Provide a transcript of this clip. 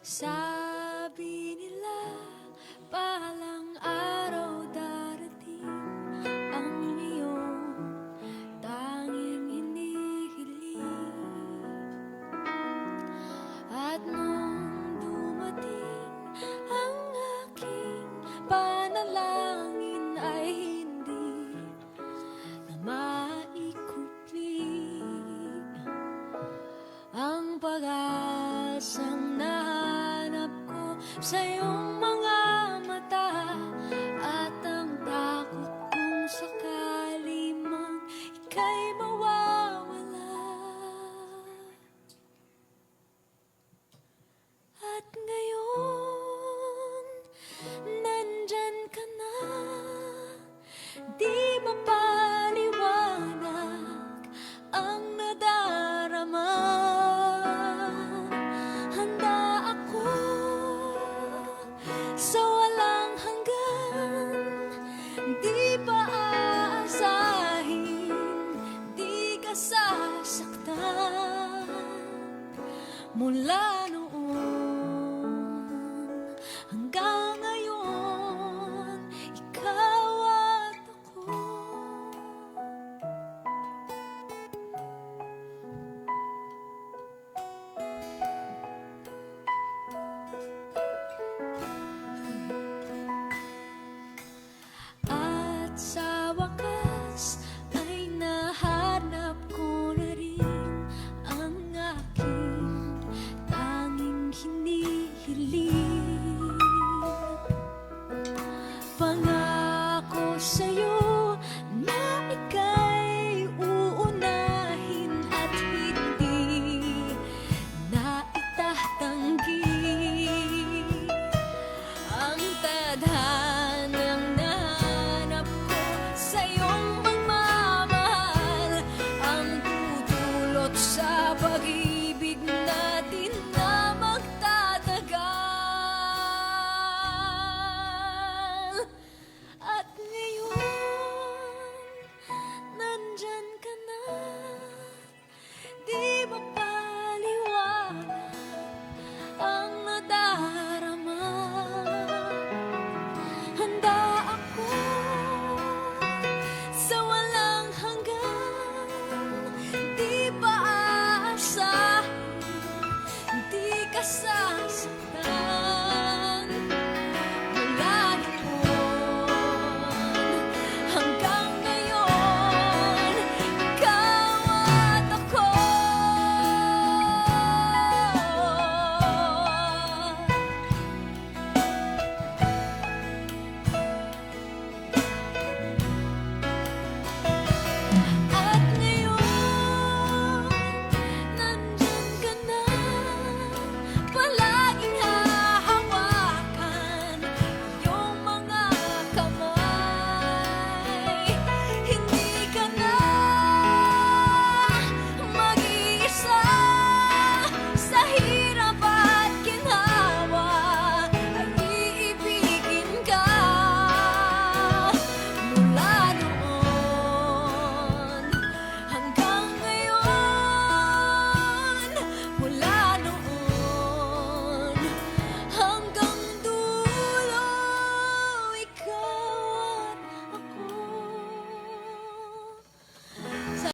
Sabi nila, palang araw darating ang iyong tanging hinihiling. At nung dumating ang aking panalangin ay hindi na maikupling ang pag-asang nahanap ko sa iyong mga mata, at ang takot kung sakali mang ika'y mawawala. At ngayon, nandyan ka na, di mapaliwanag ang nadarama. Handa ako sa walang hanggan, di pa aasahin, di ka sasaktan. Mula noon hanggang ngayon, ikaw at ako. At sa wakas ay nahanap ko na rin ang aking tanging hinihiling. Pangako sa'yo na ika'y uunahin at hindi na itatanggi ang tadhanang nahanap ko sa iyong pagmamahal, ang tutulot sa pag-ibig natin na magtatagal. At ngayon, nandyan ka na, di mapaliwanag ang nadarama. Handa ako sa walang hanggan, di pa aasahin, di ka